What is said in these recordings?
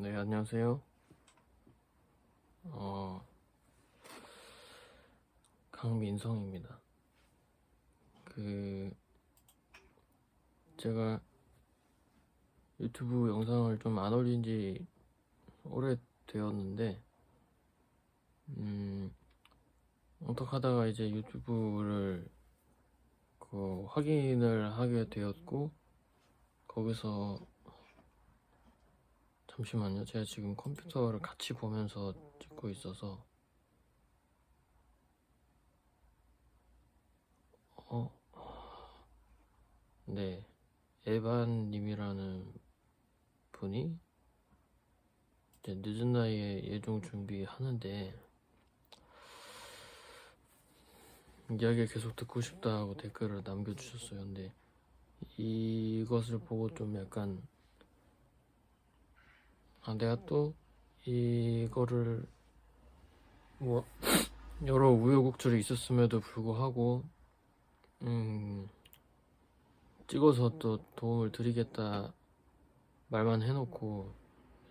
네, 안녕하세요. 어, 강민성입니다. 그, 제가 유튜브 영상을 좀 안 올린 지 오래 되었는데, 어떻게 하다가 이제 유튜브를 확인을 하게 되었고, 거기서, 잠시만요. 제가 지금 컴퓨터를 같이 보면서 찍고 있어서, 어, 네. 에반님이라는 분이 이제 늦은 나이에 예종 준비하는데, 이야기 계속 듣고 싶다고 댓글을 남겨주셨어요. 근데 이것을 보고 좀 약간 내가 또 이거를 뭐 여러 우여곡절이 있었음에도 불구하고 찍어서 또 도움을 드리겠다 말만 해놓고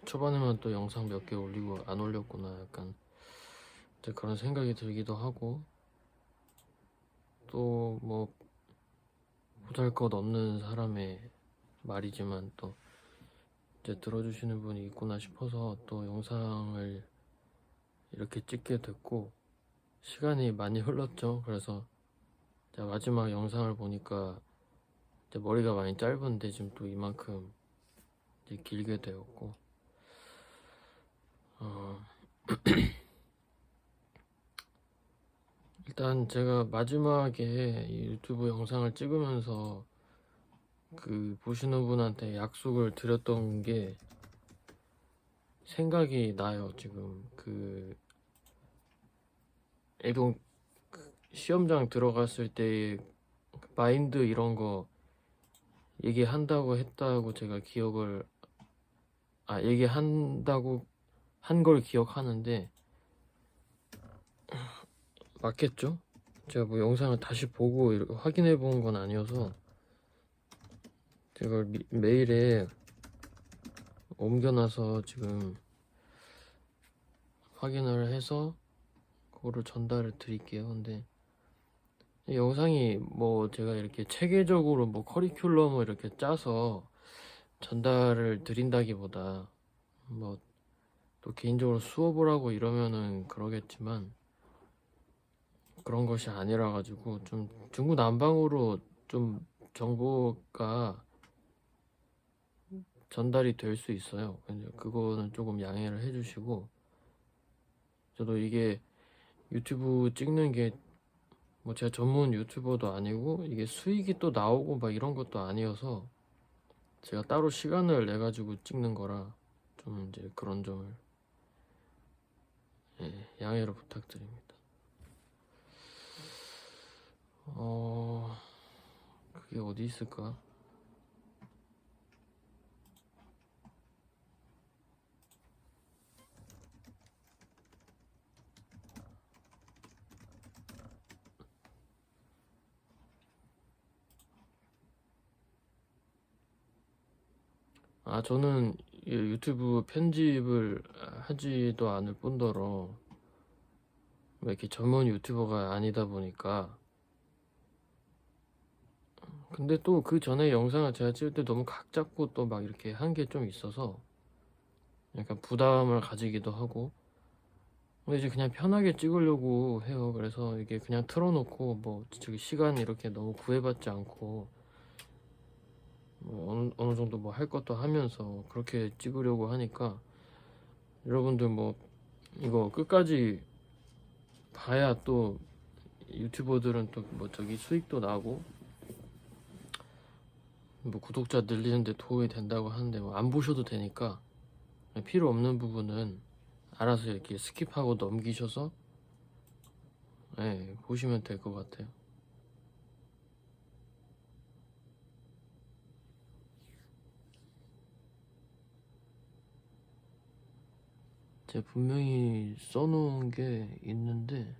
초반에만 또 영상 몇 개 올리고 안 올렸구나 약간 이제 그런 생각이 들기도 하고 또 뭐 보잘것없는 사람의 말이지만 또 이제 들어주시는 분이 있구나 싶어서 또 영상을 이렇게 찍게 됐고 시간이 많이 흘렀죠. 그래서 마지막 영상을 보니까 이제 머리가 많이 짧은데 지금 또 이만큼 이제 길게 되었고 일단 제가 마지막에 이 유튜브 영상을 찍으면서 그 보시는 분한테 약속을 드렸던 게 생각이 나요. 지금 그 애동 시험장 들어갔을 때 마인드 이런 거 얘기한다고 했다고 제가 기억을 얘기한다고 한 걸 기억하는데 맞겠죠? 제가 뭐 영상을 다시 보고 확인해 본 건 아니어서 제가 메일에 옮겨놔서 지금 확인을 해서 그거를 전달을 드릴게요. 근데 이 영상이 뭐 제가 이렇게 체계적으로 뭐 커리큘럼을 이렇게 짜서 전달을 드린다기보다 뭐 또 개인적으로 수업을 하고 이러면은 그러겠지만 그런 것이 아니라 가지고 좀 중구난방으로 좀 정보가 전달이 될 수 있어요. 근데 그거는 조금 양해를 해주시고 저도 이게 유튜브 찍는 게 뭐 제가 전문 유튜버도 아니고 이게 수익이 또 나오고 막 이런 것도 아니어서 제가 따로 시간을 내 가지고 찍는 거라 좀 이제 그런 점을 양해를 부탁드립니다. 그게 어디 있을까? 저는 유튜브 편집을 하지도 않을 뿐더러 뭐 이렇게 전문 유튜버가 아니다 보니까 근데 또 그 전에 영상을 제가 찍을 때 너무 각 잡고 또 막 이렇게 한 게 좀 있어서 약간 부담을 가지기도 하고 근데 이제 그냥 편하게 찍으려고 해요. 그래서 이게 그냥 틀어놓고 뭐 저기 시간 이렇게 너무 구애받지 않고 뭐 어느 정도 뭐 할 것도 하면서 그렇게 찍으려고 하니까 여러분들 뭐 이거 끝까지 봐야 또 유튜버들은 또 뭐 저기 수익도 나고 뭐 구독자 늘리는데 도움이 된다고 하는데 뭐 안 보셔도 되니까 필요 없는 부분은 알아서 이렇게 스킵하고 넘기셔서 보시면 될 것 같아요. 제가 분명히 써놓은 게 있는데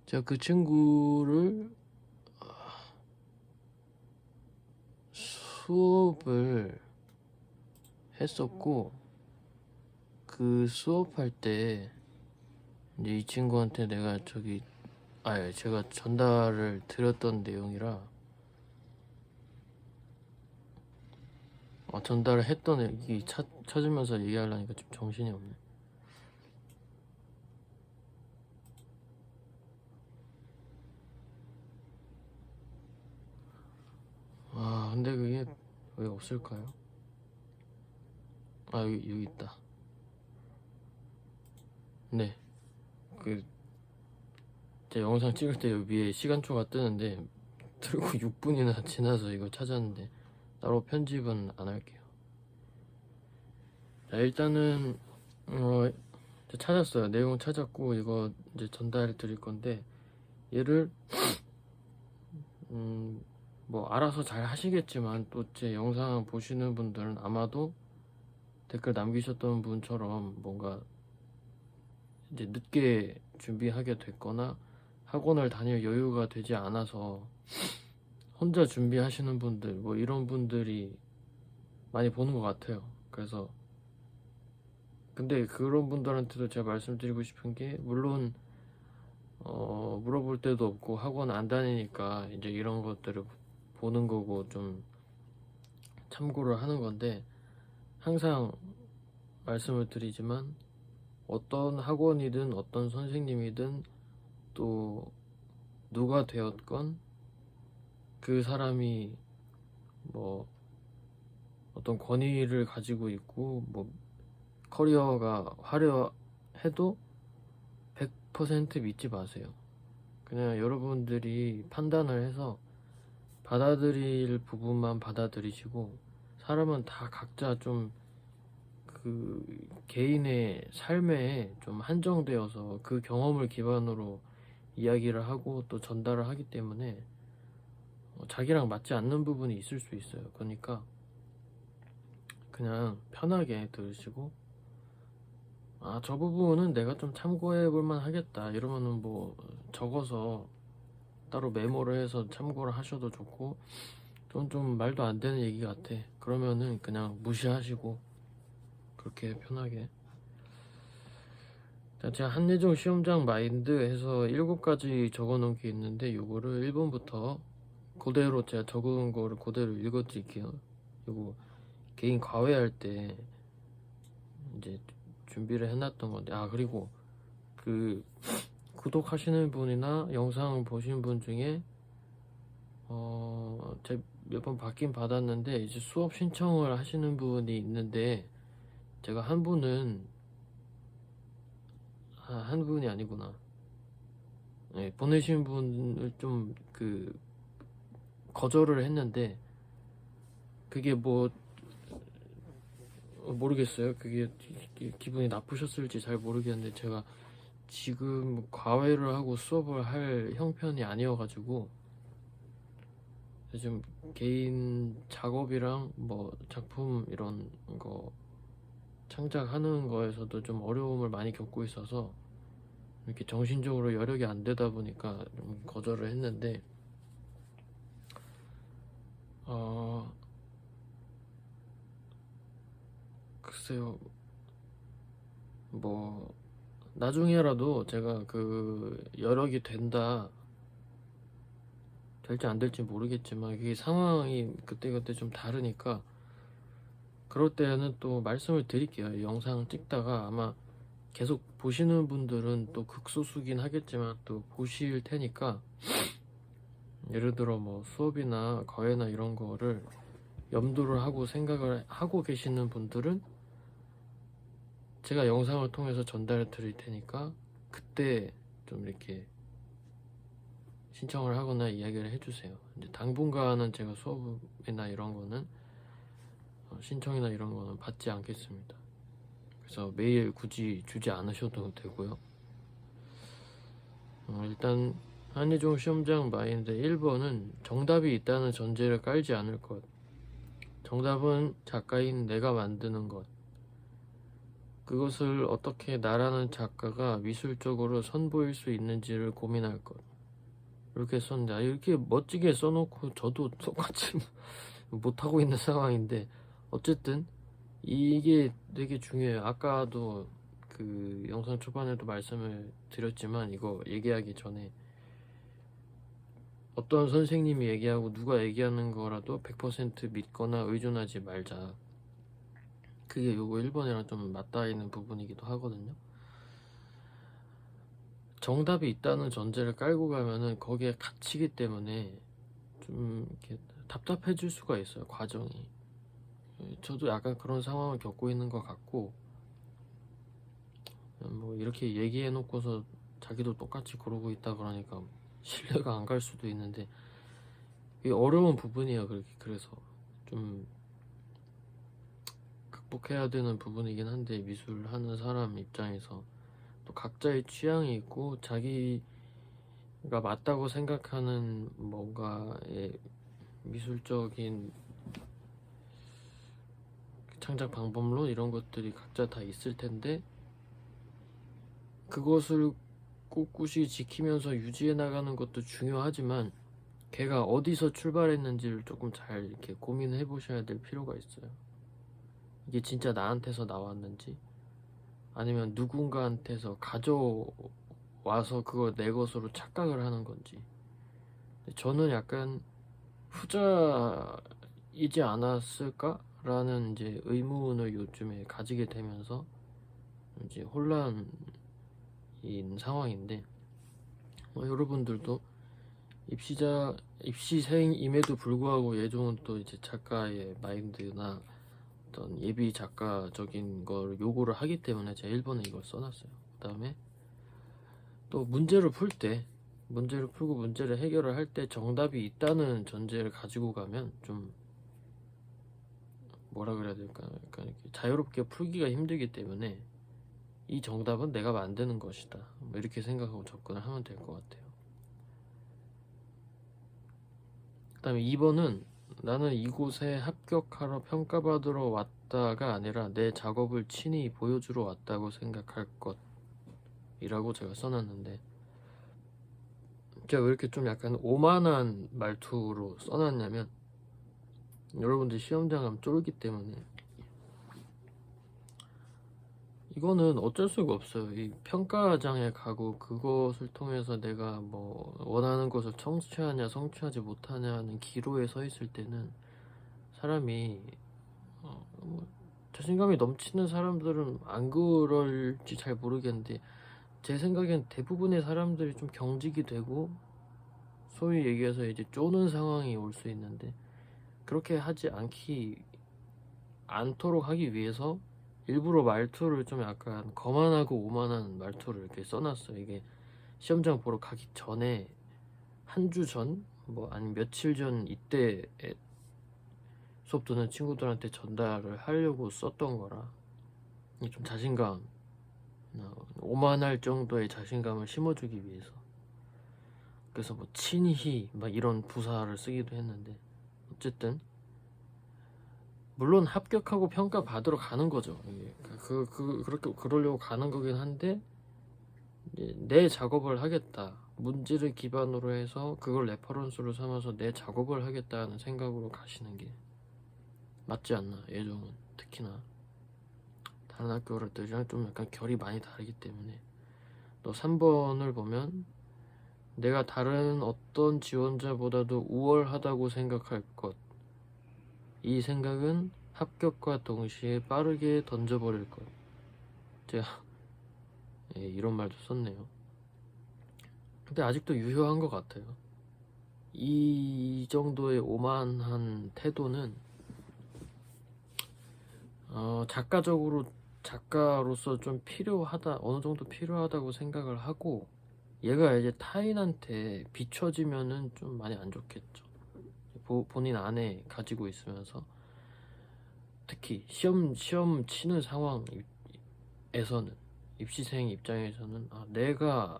제가 그 친구를 수업을 했었고, 그 수업할 때 이제 이 친구한테 내가 제가 전달을 드렸던 내용이라 전달을 했던 얘기 찾으면서 얘기하려니까 좀 정신이 없네. 근데 그게 왜 없을까요? 여기 있다. 네, 제 영상 찍을 때 여기 위에 시간초가 뜨는데 들고 6분이나 지나서 이거 찾았는데 따로 편집은 안 할게요. 자, 일단은 찾았어요. 내용 찾았고 이거 이제 전달 드릴 건데, 얘를 뭐 알아서 잘 하시겠지만 또 제 영상 보시는 분들은 아마도 댓글 남기셨던 분처럼 뭔가 이제 늦게 준비하게 됐거나 학원을 다닐 여유가 되지 않아서 혼자 준비하시는 분들, 뭐 이런 분들이 많이 보는 것 같아요. 그래서 근데 그런 분들한테도 제가 말씀드리고 싶은 게, 물론 물어볼 데도 없고 학원 안 다니니까 이제 이런 것들을 보는 거고 좀 참고를 하는 건데, 항상 말씀을 드리지만 어떤 학원이든 어떤 선생님이든 또 누가 되었건 그 사람이 뭐 어떤 권위를 가지고 있고 뭐 커리어가 화려해도 100% 믿지 마세요. 그냥 여러분들이 판단을 해서 받아들일 부분만 받아들이시고, 사람은 다 각자 좀 그 개인의 삶에 좀 한정되어서 그 경험을 기반으로 이야기를 하고 또 전달을 하기 때문에 자기랑 맞지 않는 부분이 있을 수 있어요. 그러니까 그냥 편하게 들으시고, 저 부분은 내가 좀 참고해 볼만 하겠다 이러면은 뭐 적어서 따로 메모를 해서 참고를 하셔도 좋고, 좀 말도 안 되는 얘기 같아 그러면은 그냥 무시하시고, 그렇게 편하게. 제가 한예종 시험장 마인드 해서 7가지 적어 놓은 게 있는데, 요거를 1번부터 그대로 제가 적은 거를 그대로 읽어 드릴게요. 요거 개인 과외할 때 이제 준비를 해놨던 건데, 그리고 그 구독하시는 분이나 영상 보신 분 중에 제가 몇 번 받긴 받았는데, 이제 수업 신청을 하시는 분이 있는데, 제가 한 분이 아니구나. 네, 보내신 분을 좀 거절을 했는데, 그게 뭐 모르겠어요. 그게 기분이 나쁘셨을지 잘 모르겠는데, 제가 지금 과외를 하고 수업을 할 형편이 아니어가지고 요즘 개인 작업이랑 뭐 작품 이런 거 창작하는 거에서도 좀 어려움을 많이 겪고 있어서 이렇게 정신적으로 여력이 안 되다 보니까 좀 거절을 했는데, 글쎄요, 뭐 나중에라도 제가 여력이 될지 안 될지 모르겠지만, 이게 상황이 그때그때 좀 다르니까 그럴 때는 또 말씀을 드릴게요. 영상 찍다가 아마 계속 보시는 분들은 또 극소수긴 하겠지만 또 보실 테니까, 예를 들어 뭐 수업이나 과외나 이런 거를 염두를 하고 생각을 하고 계시는 분들은 제가 영상을 통해서 전달해 드릴 테니까 그때 좀 이렇게 신청을 하거나 이야기를 해주세요. 이제 당분간은 제가 수업이나 이런 거는 신청이나 이런 거는 받지 않겠습니다. 그래서 매일 굳이 주지 않으셔도 되고요. 일단 한예종 시험장 마인드 1번은 정답이 있다는 전제를 깔지 않을 것. 정답은 작가인 내가 만드는 것. 그것을 어떻게 나라는 작가가 미술적으로 선보일 수 있는지를 고민할 것. 이렇게 썼는데, 이렇게 멋지게 써놓고 저도 똑같이 못하고 있는 상황인데, 어쨌든 이게 되게 중요해요. 아까도 그 영상 초반에도 말씀을 드렸지만, 이거 얘기하기 전에 어떤 선생님이 얘기하고 누가 얘기하는 거라도 100% 믿거나 의존하지 말자. 그게 요거 1번이랑 좀 맞닿아 있는 부분이기도 하거든요. 정답이 있다는 전제를 깔고 가면은 거기에 갇히기 때문에 좀 이렇게 답답해질 수가 있어요, 과정이. 저도 약간 그런 상황을 겪고 있는 것 같고, 뭐 이렇게 얘기해 놓고서 자기도 똑같이 그러고 있다 그러니까 신뢰가 안 갈 수도 있는데, 이게 어려운 부분이에요. 그래서 좀 극복해야 되는 부분이긴 한데, 미술 하는 사람 입장에서 또 각자의 취향이 있고 자기가 맞다고 생각하는 뭔가의 미술적인 창작 방법론 이런 것들이 각자 다 있을 텐데, 그것을 꿋꿋이 지키면서 유지해 나가는 것도 중요하지만 걔가 어디서 출발했는지를 조금 잘 이렇게 고민해 보셔야 될 필요가 있어요. 이게 진짜 나한테서 나왔는지, 아니면 누군가한테서 가져와서 그걸 내 것으로 착각을 하는 건지. 저는 약간 후자이지 않았을까라는 이제 의문을 요즘에 가지게 되면서 이제 혼란인 상황인데, 여러분들도 입시생임에도 불구하고 예종은 또 이제 작가의 마인드나 어떤 예비 작가적인 걸 요구를 하기 때문에 제가 1번에 이걸 써놨어요. 그 다음에 또 문제를 풀고 문제를 해결을 할 때 정답이 있다는 전제를 가지고 가면 좀 뭐라 그래야 될까, 약간 이렇게 자유롭게 풀기가 힘들기 때문에 이 정답은 내가 만드는 것이다, 뭐 이렇게 생각하고 접근을 하면 될 것 같아요. 그 다음에 2번은 나는 이곳에 합격하러 평가받으러 왔다가 아니라 내 작업을 친히 보여주러 왔다고 생각할 것이라고 제가 써놨는데, 제가 왜 이렇게 좀 약간 오만한 말투로 써놨냐면, 여러분들 시험장 가면 쫄기 때문에 이거는 어쩔 수가 없어요. 이 평가장에 가고 그것을 통해서 내가 뭐 원하는 것을 청취하냐 성취하지 못하냐는 기로에 서 있을 때는 사람이 뭐 자신감이 넘치는 사람들은 안 그럴지 잘 모르겠는데, 제 생각엔 대부분의 사람들이 좀 경직이 되고 소위 얘기해서 이제 쪼는 상황이 올 수 있는데, 그렇게 하지 않도록 하기 위해서 일부러 말투를 좀 약간 거만하고 오만한 말투를 이렇게 써놨어요. 이게 시험장 보러 가기 전에 한 주 전, 뭐 아니면 며칠 전 이때 수업 듣는 친구들한테 전달을 하려고 썼던 거라, 이게 좀 자신감, 오만할 정도의 자신감을 심어주기 위해서. 그래서 뭐 친히 막 이런 부사를 쓰기도 했는데, 어쨌든 물론 합격하고 평가 받으러 가는 거죠. 이게 그렇게 그러려고 가는 거긴 한데, 이제 내 작업을 하겠다, 문제를 기반으로 해서 그걸 레퍼런스로 삼아서 내 작업을 하겠다는 생각으로 가시는 게 맞지 않나. 예종은 특히나 다른 학교들이랑 좀 약간 결이 많이 다르기 때문에. 또 3번을 보면 내가 다른 어떤 지원자보다도 우월하다고 생각할 것, 이 생각은 합격과 동시에 빠르게 던져버릴 것. 제가 이런 말도 썼네요. 근데 아직도 유효한 것 같아요. 이 정도의 오만한 태도는 작가로서 좀 필요하다, 어느 정도 필요하다고 생각을 하고, 얘가 이제 타인한테 비춰지면은 좀 많이 안 좋겠죠. 본인 안에 가지고 있으면서, 특히 시험 치는 상황에서는, 입시생 입장에서는 내가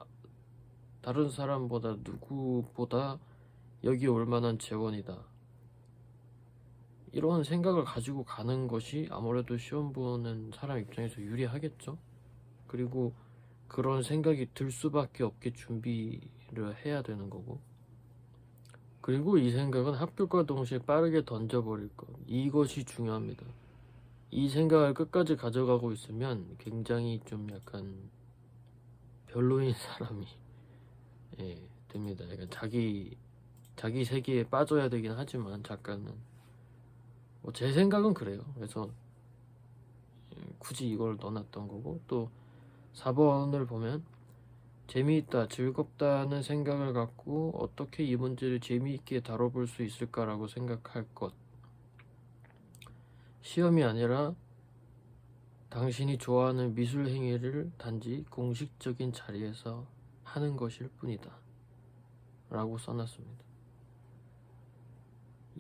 다른 사람보다 누구보다 여기 올 만한 재원이다, 이런 생각을 가지고 가는 것이 아무래도 시험 보는 사람 입장에서 유리하겠죠. 그리고 그런 생각이 들 수밖에 없게 준비를 해야 되는 거고, 그리고 이 생각은 합격과 동시에 빠르게 던져버릴 것, 이것이 중요합니다. 이 생각을 끝까지 가져가고 있으면 굉장히 좀 약간 별로인 사람이 됩니다. 약간 자기 세계에 빠져야 되긴 하지만 작가는 제 생각은 그래요. 그래서 굳이 이걸 넣어놨던 거고, 또 4번을 보면 재미있다, 즐겁다는 생각을 갖고 어떻게 이 문제를 재미있게 다뤄볼 수 있을까라고 생각할 것. 시험이 아니라 당신이 좋아하는 미술 행위를 단지 공식적인 자리에서 하는 것일 뿐이다 라고 써놨습니다.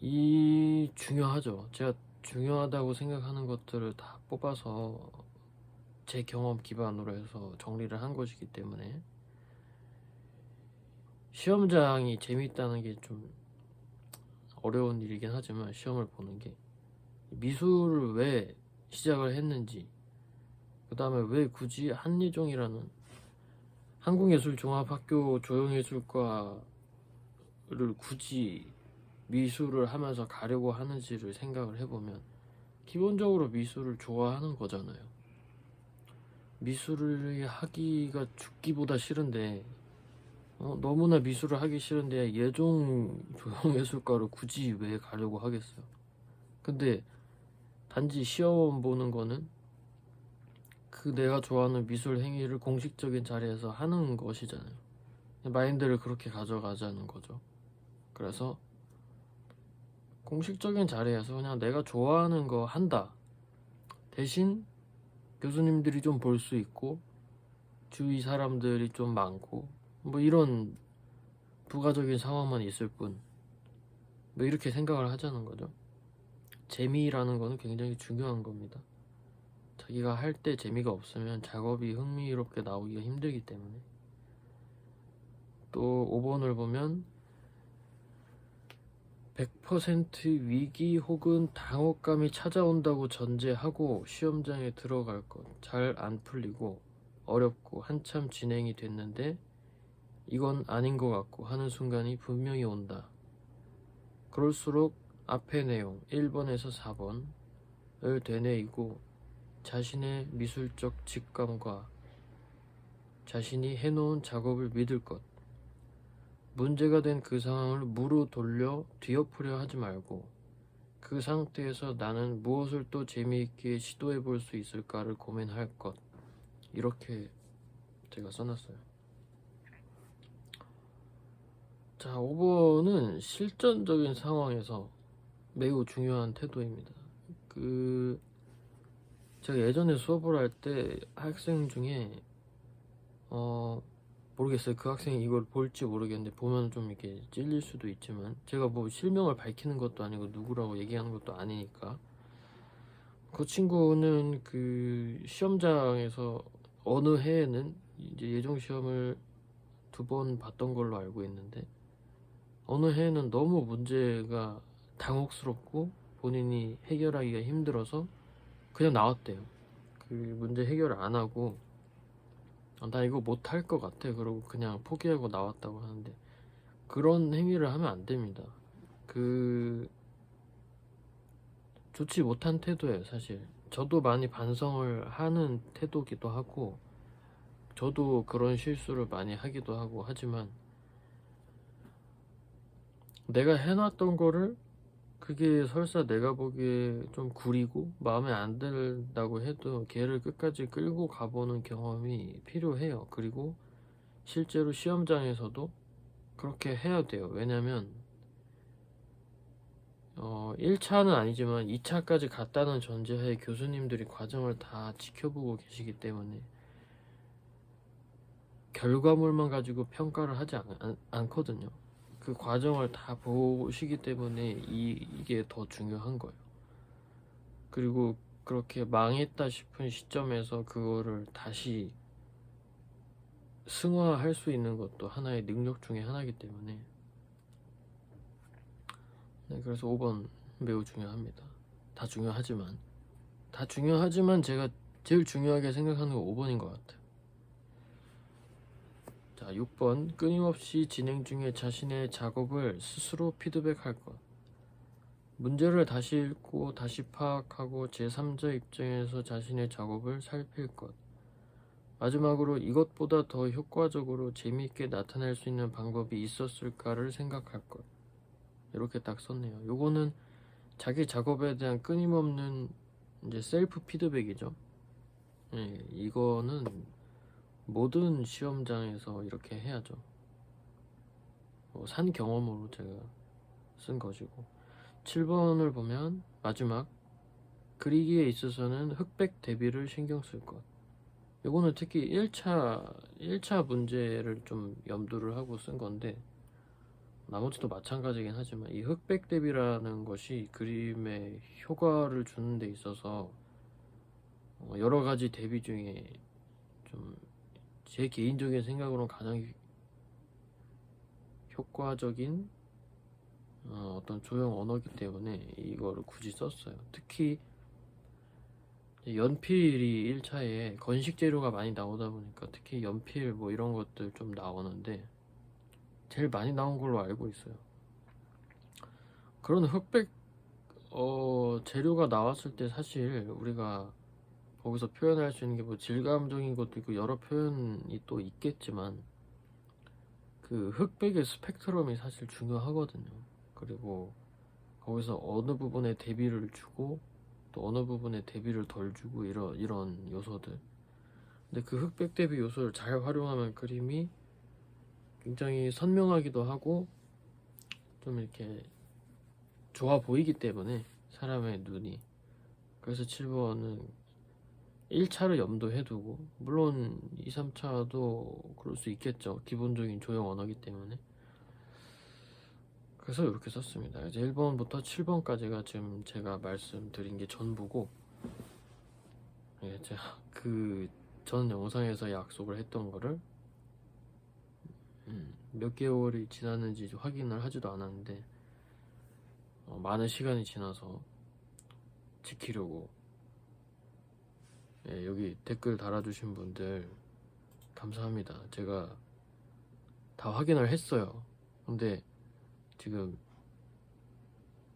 이 중요하죠. 제가 중요하다고 생각하는 것들을 다 뽑아서 제 경험 기반으로 해서 정리를 한 것이기 때문에 시험장이 재미있다는 게 좀 어려운 일이긴 하지만, 시험을 보는 게 미술을 왜 시작을 했는지, 그 다음에 왜 굳이 한예종이라는 한국예술종합학교 조형예술과를 굳이 미술을 하면서 가려고 하는지를 생각을 해보면 기본적으로 미술을 좋아하는 거잖아요. 미술을 하기가 죽기보다 싫은데 너무나 미술을 하기 싫은데 예종 조형예술과를 굳이 왜 가려고 하겠어요. 근데 단지 시험 보는 거는 그 내가 좋아하는 미술 행위를 공식적인 자리에서 하는 것이잖아요. 마인드를 그렇게 가져가자는 거죠. 그래서 공식적인 자리에서 그냥 내가 좋아하는 거 한다. 대신 교수님들이 좀 볼 수 있고 주위 사람들이 좀 많고 뭐 이런 부가적인 상황만 있을 뿐, 뭐 이렇게 생각을 하자는 거죠. 재미라는 거는 굉장히 중요한 겁니다. 자기가 할 때 재미가 없으면 작업이 흥미롭게 나오기가 힘들기 때문에. 또 5번을 보면 100% 위기 혹은 당혹감이 찾아온다고 전제하고 시험장에 들어갈 것. 잘 안 풀리고 어렵고 한참 진행이 됐는데 이건 아닌 것 같고 하는 순간이 분명히 온다. 그럴수록 앞의 내용 1번에서 4번을 되뇌이고 자신의 미술적 직감과 자신이 해놓은 작업을 믿을 것. 문제가 된 그 상황을 무로 돌려 뒤엎으려 하지 말고 그 상태에서 나는 무엇을 또 재미있게 시도해 볼 수 있을까를 고민할 것. 이렇게 제가 써놨어요. 자, 5번은 실전적인 상황에서 매우 중요한 태도입니다. 제가 예전에 수업을 할 때 학생 중에 모르겠어요. 그 학생이 이걸 볼지 모르겠는데 보면 좀 이렇게 찔릴 수도 있지만, 제가 뭐 실명을 밝히는 것도 아니고 누구라고 얘기하는 것도 아니니까, 그 친구는 그 시험장에서 어느 해에는 이제 예종 시험을 2번 봤던 걸로 알고 있는데, 어느 해에는 너무 문제가 당혹스럽고 본인이 해결하기가 힘들어서 그냥 나왔대요. 그 문제 해결을 안 하고 나 이거 못할 것 같아 그러고 그냥 포기하고 나왔다고 하는데, 그런 행위를 하면 안 됩니다. 좋지 못한 태도예요. 사실 저도 많이 반성을 하는 태도기도 하고 저도 그런 실수를 많이 하기도 하고 하지만, 내가 해놨던 거를 그게 설사 내가 보기에 좀 구리고 마음에 안 든다고 해도 걔를 끝까지 끌고 가보는 경험이 필요해요. 그리고 실제로 시험장에서도 그렇게 해야 돼요. 왜냐면 1차는 아니지만 2차까지 갔다는 전제하에 교수님들이 과정을 다 지켜보고 계시기 때문에 결과물만 가지고 평가를 하지 않거든요. 그 과정을 다 보시기 때문에 이게 더 중요한 거예요. 그리고 그렇게 망했다 싶은 시점에서 그거를 다시 승화할 수 있는 것도 하나의 능력 중에 하나이기 때문에, 네, 그래서 5번 매우 중요합니다. 다 중요하지만 제가 제일 중요하게 생각하는 건 5번인 것 같아요. 자, 6번 끊임없이 진행 중에 자신의 작업을 스스로 피드백할 것. 문제를 다시 읽고 다시 파악하고 제3자 입장에서 자신의 작업을 살필 것. 마지막으로 이것보다 더 효과적으로 재미있게 나타낼 수 있는 방법이 있었을까를 생각할 것. 이렇게 딱 썼네요. 요거는 자기 작업에 대한 끊임없는 이제 셀프 피드백이죠. 예, 이거는 모든 시험장에서 이렇게 해야죠. 산 경험으로 제가 쓴 것이고. 7번을 보면 마지막 그리기에 있어서는 흑백 대비를 신경 쓸 것. 요거는 특히 1차 문제를 좀 염두를 하고 쓴 건데 나머지도 마찬가지긴 하지만 이 흑백 대비라는 것이 그림에 효과를 주는 데 있어서 여러 가지 대비 중에 좀 제 개인적인 생각으로는 가장 효과적인 어떤 조형 언어이기 때문에 이거를 굳이 썼어요. 특히 연필이 1차에 건식 재료가 많이 나오다 보니까 특히 연필 뭐 이런 것들 좀 나오는데 제일 많이 나온 걸로 알고 있어요. 그런 흑백 재료가 나왔을 때 사실 우리가 거기서 표현할 수 있는 게 뭐 질감적인 것도 있고 여러 표현이 또 있겠지만 그 흑백의 스펙트럼이 사실 중요하거든요. 그리고 거기서 어느 부분에 대비를 주고 또 어느 부분에 대비를 덜 주고 이런 요소들. 근데 그 흑백 대비 요소를 잘 활용하면 그림이 굉장히 선명하기도 하고 좀 이렇게 좋아 보이기 때문에 사람의 눈이. 그래서 7번은 1차를 염두해 두고 물론 2, 3차도 그럴 수 있겠죠. 기본적인 조형 언어기 때문에. 그래서 이렇게 썼습니다. 이제 1번부터 7번까지가 지금 제가 말씀드린 게 전부고 제가 그 전 영상에서 약속을 했던 거를 몇 개월이 지났는지 확인을 하지도 않았는데 많은 시간이 지나서 지키려고. 여기 댓글 달아주신 분들 감사합니다. 제가 다 확인을 했어요. 근데 지금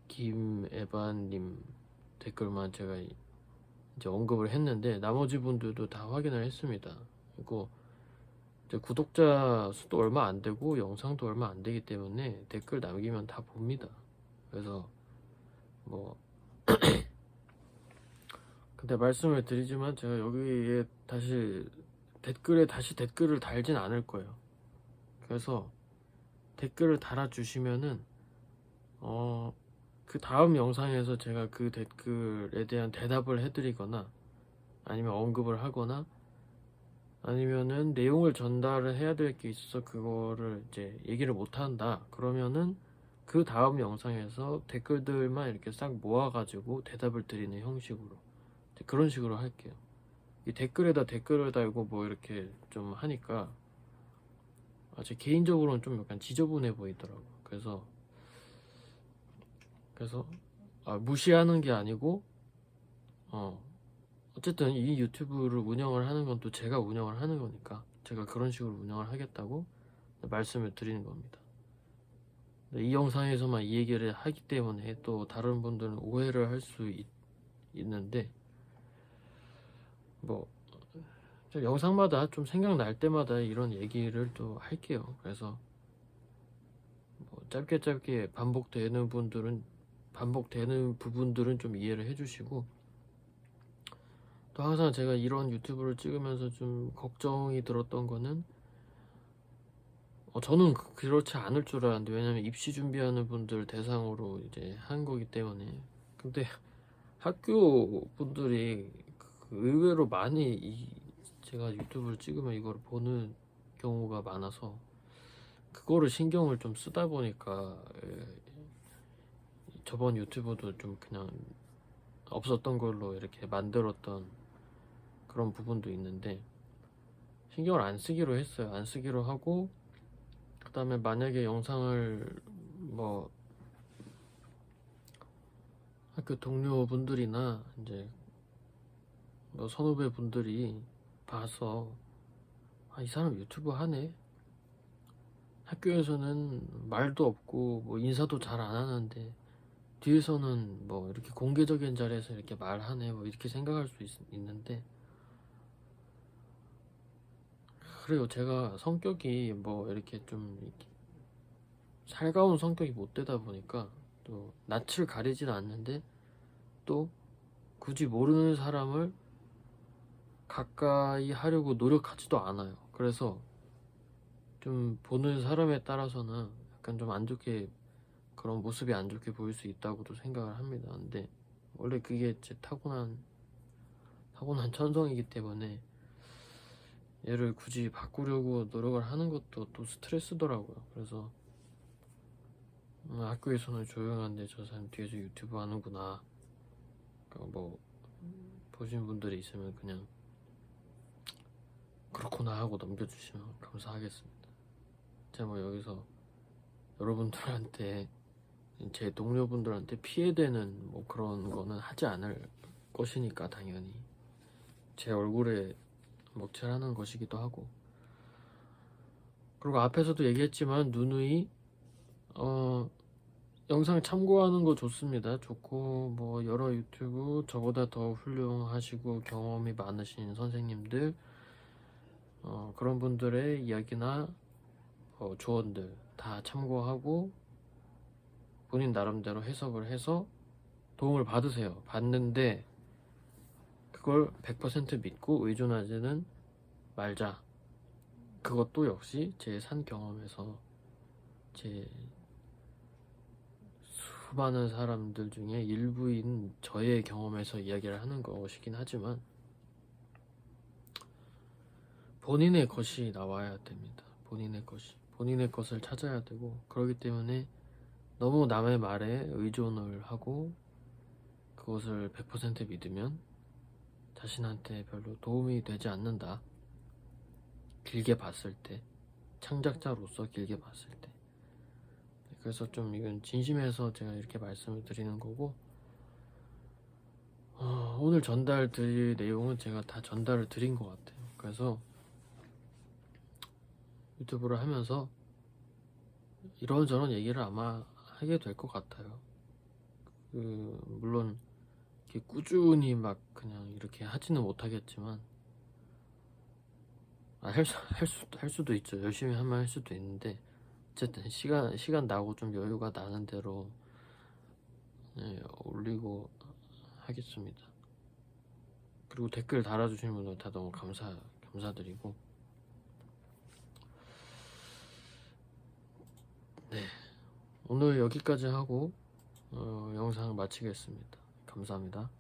김에반님 댓글만 제가 이제 언급을 했는데 나머지 분들도 다 확인을 했습니다. 그리고 이제 구독자 수도 얼마 안 되고 영상도 얼마 안 되기 때문에 댓글 남기면 다 봅니다. 그래서 뭐 근데 말씀을 드리지만 제가 여기에 다시 댓글을 달진 않을 거예요. 그래서 댓글을 달아주시면은 그 다음 영상에서 제가 그 댓글에 대한 대답을 해드리거나 아니면 언급을 하거나 아니면은 내용을 전달을 해야 될 게 있어서 그거를 이제 얘기를 못 한다 그러면은 그 다음 영상에서 댓글들만 이렇게 싹 모아가지고 대답을 드리는 형식으로 그런 식으로 할게요. 이 댓글에다 댓글을 달고 뭐 이렇게 좀 하니까 제 개인적으로는 좀 약간 지저분해 보이더라고. 그래서 무시하는 게 아니고 어쨌든 이 유튜브를 운영을 하는 건 또 제가 운영을 하는 거니까 제가 그런 식으로 운영을 하겠다고 말씀을 드리는 겁니다. 이 영상에서만 이 얘기를 하기 때문에 또 다른 분들은 오해를 할 수 있는데 뭐 영상마다 좀 생각날 때마다 이런 얘기를 또 할게요. 그래서 뭐 짧게 반복되는 부분들은 좀 이해를 해주시고 또 항상 제가 이런 유튜브를 찍으면서 좀 걱정이 들었던 거는 저는 그렇지 않을 줄 알았는데 왜냐면 입시 준비하는 분들 대상으로 이제 한 거기 때문에 근데 학교 분들이 의외로 많이 제가 유튜브를 찍으면 이걸 보는 경우가 많아서 그거를 신경을 좀 쓰다 보니까 저번 유튜브도 좀 그냥 없었던 걸로 이렇게 만들었던 그런 부분도 있는데 신경을 안 쓰기로 했어요. 안 쓰기로 하고 그 다음에 만약에 영상을 뭐 학교 동료분들이나 이제 뭐 선후배분들이 봐서 이 사람 유튜브 하네. 학교에서는 말도 없고 뭐 인사도 잘 안 하는데 뒤에서는 뭐 이렇게 공개적인 자리에서 이렇게 말하네, 뭐 이렇게 생각할 수 있는데, 그래요. 제가 성격이 뭐 이렇게 좀 이렇게 살가운 성격이 못 되다 보니까 또 낯을 가리진 않는데 또 굳이 모르는 사람을 가까이 하려고 노력하지도 않아요. 그래서 좀 보는 사람에 따라서는 약간 좀 안 좋게, 그런 모습이 안 좋게 보일 수 있다고도 생각을 합니다. 근데 원래 그게 제 타고난 천성이기 때문에 얘를 굳이 바꾸려고 노력을 하는 것도 또 스트레스더라고요. 그래서 학교에서는 조용한데 저 사람 뒤에서 유튜브 하는구나, 그러니까 뭐 보신 분들이 있으면 그냥 그렇구나 하고 넘겨주시면 감사하겠습니다. 제가 뭐 여기서 여러분들한테, 제 동료분들한테 피해되는 뭐 그런 거는 하지 않을 것이니까 당연히 제 얼굴에 먹칠하는 것이기도 하고, 그리고 앞에서도 얘기했지만 누누이 영상 참고하는 거 좋습니다. 좋고, 뭐 여러 유튜브 저보다 더 훌륭하시고 경험이 많으신 선생님들, 그런 분들의 이야기나 조언들 다 참고하고 본인 나름대로 해석을 해서 도움을 받으세요. 받는데 그걸 100% 믿고 의존하지는 말자. 그것도 역시 제 산 경험에서, 제 수많은 사람들 중에 일부인 저의 경험에서 이야기를 하는 것이긴 하지만 본인의 것이 나와야 됩니다. 본인의 것을 찾아야 되고, 그렇기 때문에 너무 남의 말에 의존을 하고 그것을 100% 믿으면 자신한테 별로 도움이 되지 않는다. 길게 봤을 때, 창작자로서 길게 봤을 때. 그래서 좀 이건 진심에서 제가 이렇게 말씀을 드리는 거고, 오늘 전달 드릴 내용은 제가 다 전달을 드린 것 같아요. 그래서 유튜브를 하면서 이런저런 얘기를 아마 하게 될 것 같아요. 물론 이렇게 꾸준히 막 그냥 이렇게 하지는 못하겠지만, 할 수도 있죠. 열심히 하면 할 수도 있는데, 어쨌든 시간 나고 좀 여유가 나는 대로 올리고 하겠습니다. 그리고 댓글 달아주시는 분들 다 너무 감사드리고, 네, 오늘 여기까지 하고 영상 마치겠습니다. 감사합니다.